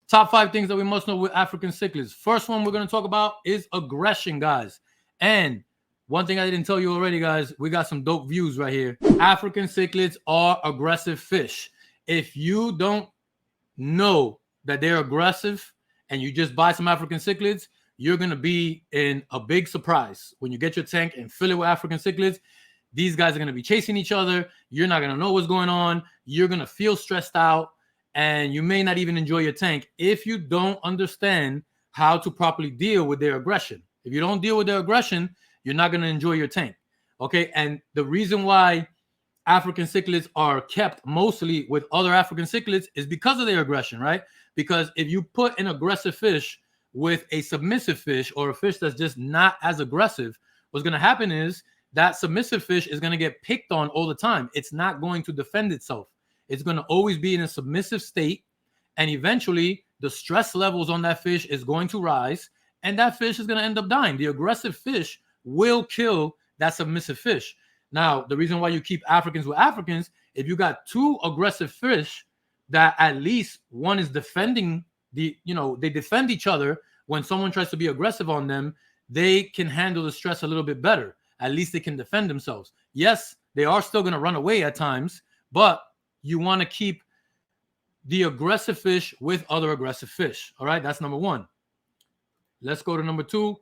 Top 5 things that we must know with African cichlids. First one we're going to talk about is aggression, guys. And one thing I didn't tell you already, guys, we got some dope views right here. African cichlids are aggressive fish. If you don't know that they're aggressive and you just buy some African cichlids, you're going to be in a big surprise. When you get your tank and fill it with African cichlids, these guys are going to be chasing each other. You're not going to know what's going on. You're going to feel stressed out, and you may not even enjoy your tank if you don't understand how to properly deal with their aggression. If you don't deal with their aggression, you're not going to enjoy your tank. Okay, and the reason why African cichlids are kept mostly with other African cichlids is because of their aggression, right? Because if you put an aggressive fish with a submissive fish, or a fish that's just not as aggressive, what's going to happen is that submissive fish is going to get picked on all the time. It's not going to defend itself. It's going to always be in a submissive state, and eventually the stress levels on that fish is going to rise, and that fish is going to end up dying. The aggressive fish will kill that submissive fish. Now, the reason why you keep Africans with Africans, if you got 2 aggressive fish that at least one is defending they defend each other. When someone tries to be aggressive on them, they can handle the stress a little bit better. At least they can defend themselves. Yes, they are still going to run away at times, but you want to keep the aggressive fish with other aggressive fish. All right, that's number 1. Let's go to number 2.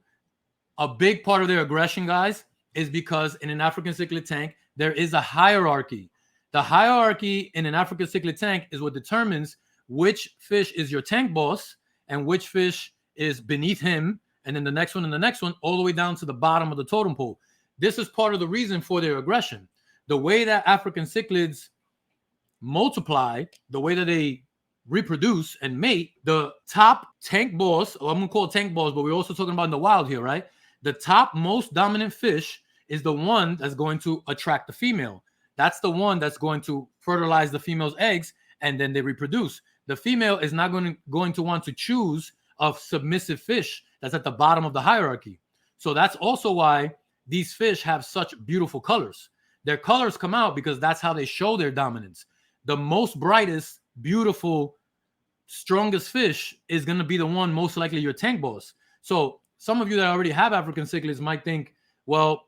A big part of their aggression, guys, is because in an African cichlid tank, there is a hierarchy. The hierarchy in an African cichlid tank is what determines which fish is your tank boss and which fish is beneath him, and then the next one and the next one, all the way down to the bottom of the totem pole. This is part of the reason for their aggression. The way that African cichlids multiply, the way that they reproduce and mate, the top tank boss, or I'm going to call it tank boss, but we're also talking about in the wild here, right? The top most dominant fish is the one that's going to attract the female. That's the one that's going to fertilize the female's eggs, and then they reproduce. The female is not going to want to choose a submissive fish that's at the bottom of the hierarchy. So that's also why these fish have such beautiful colors. Their colors come out because that's how they show their dominance. The most brightest, beautiful, strongest fish is going to be the one most likely your tank boss. So some of you that already have African cichlids might think, well,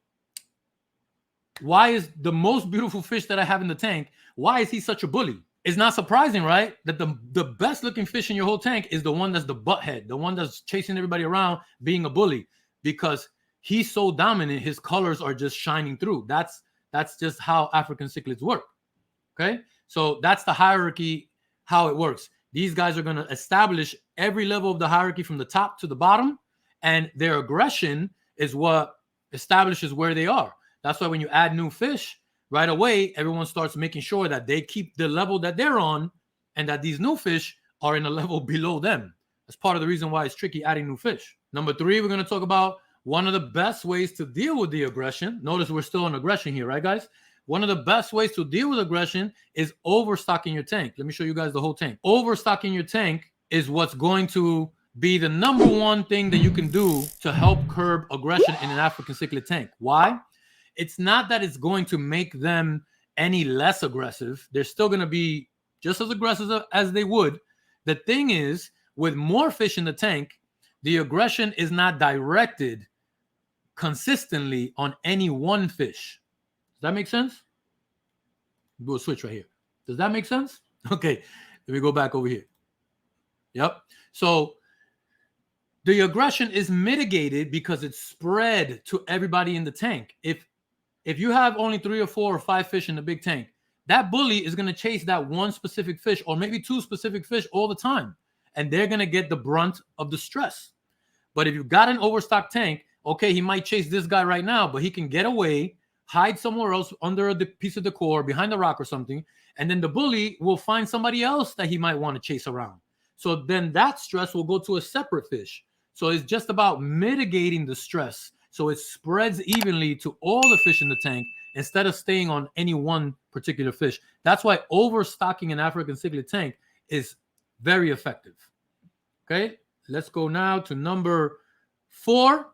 why is the most beautiful fish that I have in the tank, why is he such a bully? It's not surprising, right? That the best looking fish in your whole tank is the one that's the butthead, the one that's chasing everybody around, being a bully, because he's so dominant, his colors are just shining through. That's just how African cichlids work. Okay? So that's the hierarchy, how it works. These guys are going to establish every level of the hierarchy from the top to the bottom, and their aggression is what establishes where they are. That's why when you add new fish, right away, everyone starts making sure that they keep the level that they're on, and that these new fish are in a level below them. That's part of the reason why it's tricky adding new fish. Number 3, we're going to talk about one of the best ways to deal with the aggression. Notice we're still on aggression here, right, guys? One of the best ways to deal with aggression is overstocking your tank. Let me show you guys the whole tank. Overstocking your tank is what's going to be the number 1 thing that you can do to help curb aggression in an African cichlid tank. Why? It's not that it's going to make them any less aggressive. They're still going to be just as aggressive as they would. The thing is, with more fish in the tank, the aggression is not directed consistently on any one fish. Does that make sense? We'll switch right here. Does that make sense? Okay, let me go back over here. Yep. So the aggression is mitigated because it's spread to everybody in the tank. If you have only 3 or 4 or 5 fish in the big tank, that bully is going to chase that one specific fish, or maybe 2 specific fish all the time, and they're going to get the brunt of the stress. But if you've got an overstocked tank, okay, he might chase this guy right now, but he can get away, hide somewhere else under a piece of decor, behind a rock or something, and then the bully will find somebody else that he might want to chase around. So then that stress will go to a separate fish. So it's just about mitigating the stress, so it spreads evenly to all the fish in the tank instead of staying on any one particular fish. That's why overstocking an African cichlid tank is very effective. Okay, let's go now to number 4.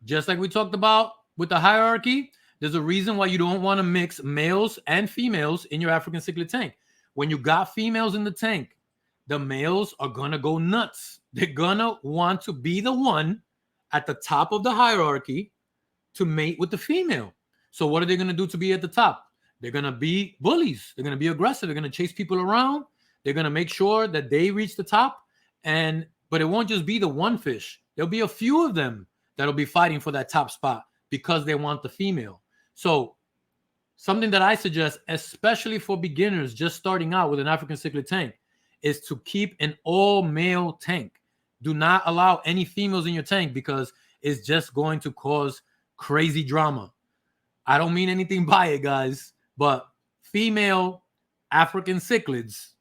Just like we talked about with the hierarchy, there's a reason why you don't want to mix males and females in your African cichlid tank. When you got females in the tank, the males are gonna go nuts. They're gonna want to be the one at the top of the hierarchy to mate with the female. So what are they gonna do to be at the top? They're gonna be bullies. They're gonna be aggressive. They're gonna chase people around. They're gonna make sure that they reach the top. But it won't just be the one fish. There'll be a few of them that'll be fighting for that top spot because they want the female. So something that I suggest, especially for beginners just starting out with an African cichlid tank, is to keep an all-male tank. Do not allow any females in your tank because it's just going to cause crazy drama. I don't mean anything by it, guys, but female African cichlids,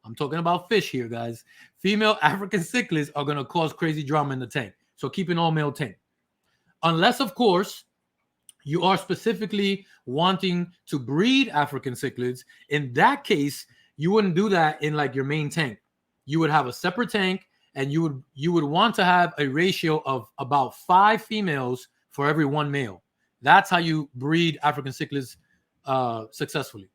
I'm talking about fish here, guys. Female African cichlids are going to cause crazy drama in the tank. So keep an all-male tank. Unless, of course, you are specifically wanting to breed African cichlids. In that case, you wouldn't do that in like your main tank. You would have a separate tank, and you would want to have a ratio of about 5 females for every 1 male. That's how you breed African cichlids successfully.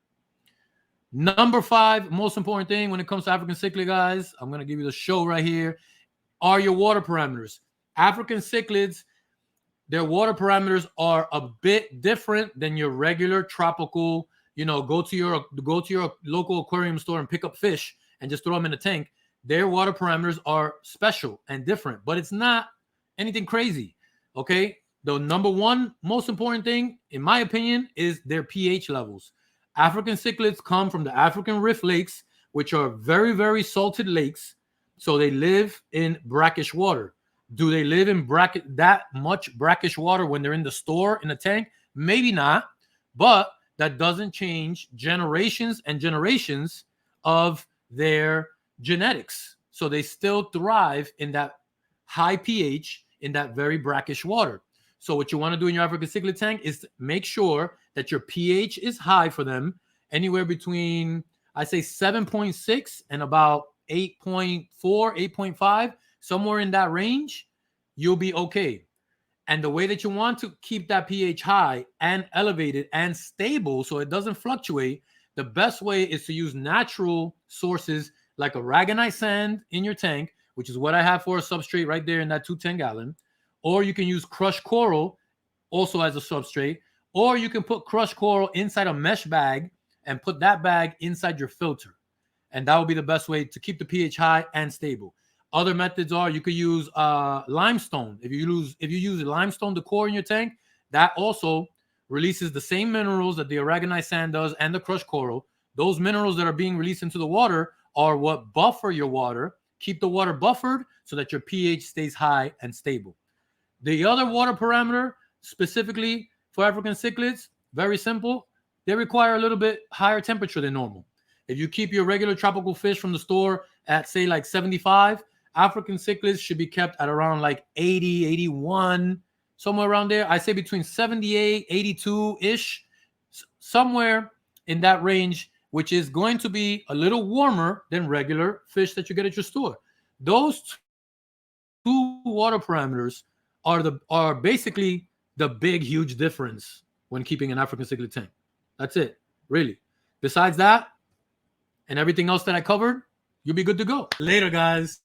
Number 5, most important thing when it comes to African cichlid, guys, I'm going to give you the show right here, are your water parameters. African cichlids, their water parameters are a bit different than your regular tropical, go to your local aquarium store and pick up fish and just throw them in a tank. Their water parameters are special and different, but it's not anything crazy, okay? The number 1 most important thing, in my opinion, is their pH levels. African cichlids come from the African Rift Lakes, which are very, very salted lakes. So they live in brackish water. Do they live in that much brackish water when they're in the store in a tank? Maybe not, but that doesn't change generations and generations of their genetics. So they still thrive in that high pH, in that very brackish water. So what you want to do in your African cichlid tank is make sure that your pH is high for them, anywhere between, I say 7.6 and about 8.4, 8.5, somewhere in that range, you'll be okay. And the way that you want to keep that pH high and elevated and stable so it doesn't fluctuate, the best way is to use natural sources like aragonite sand in your tank, which is what I have for a substrate right there in that 210 gallon. Or you can use crushed coral also as a substrate. Or you can put crushed coral inside a mesh bag and put that bag inside your filter. And that will be the best way to keep the pH high and stable. Other methods are you could use limestone. If you use limestone decor in your tank, that also releases the same minerals that the aragonite sand does and the crushed coral. Those minerals that are being released into the water are what buffer your water, keep the water buffered so that your pH stays high and stable. The other water parameter, specifically for African cichlids, very simple. They require a little bit higher temperature than normal. If you keep your regular tropical fish from the store at, say, like 75, African cichlids should be kept at around like 80, 81, somewhere around there. I say between 78, 82-ish, somewhere in that range, which is going to be a little warmer than regular fish that you get at your store. Those 2 water parameters are basically the big, huge difference when keeping an African cichlid tank. That's it, really. Besides that, and everything else that I covered, you'll be good to go. Later, guys.